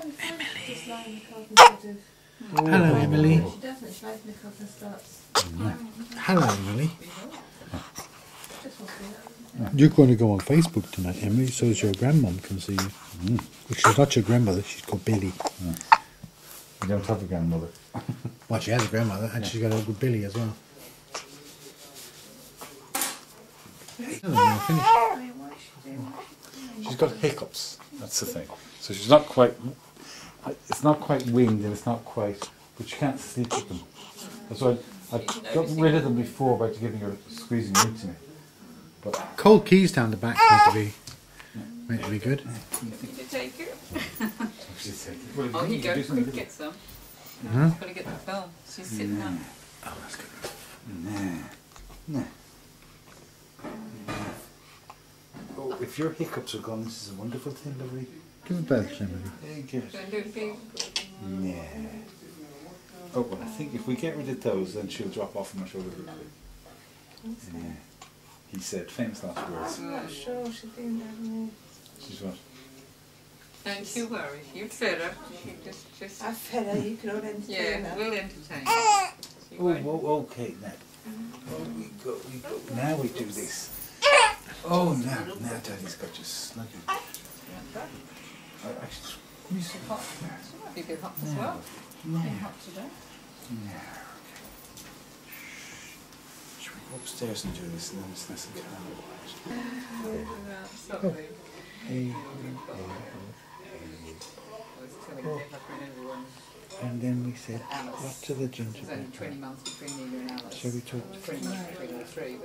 Emily. Hello, Emily. She doesn't. She lays in the cupboard and starts. Hello, Emily. You're going to go on Facebook tonight, Emily, so as your grandmum can see you. Well, she's not your grandmother, she's called Billy. You don't have a grandmother. Well, she has a grandmother, and she's got a good Billy as well. She's got hiccups, that's the thing. So she's not quite, it's not quite winged and it's not quite, but she can't sleep with them. That's why I've gotten rid of them before by giving her, squeezing them into me. But Cold keys down the back meant to be good. Did you take it? well, Oh, he goes. Quick, get some. Huh? Got to get the film. She's sitting up. Oh, that's good. nah. Oh, if your hiccups are gone, this is a wonderful thing, lovely. Give it back, Emily. Thank you. Don't do a big. Yeah. Oh, well, I think if we get rid of those, then she'll drop off my shoulder. Yeah. He said famous last words. I'm not sure she's doing that. She's what? Don't you worry. You fed her. You just. I fed her. You can all entertain Yeah, her. we'll entertain her. She won't. Oh, okay, now. Oh, we go. Now we do this. Oh, now Daddy's got you snuggy. Actually, Be a bit hot as well. no. Been hot today. No. Should we go upstairs and do this and then it's nice and calm? Sorry. Hey. And then we said, what to the There's only gingerbread? 20 months between you and Alice. Shall we talk to 20 months between all three.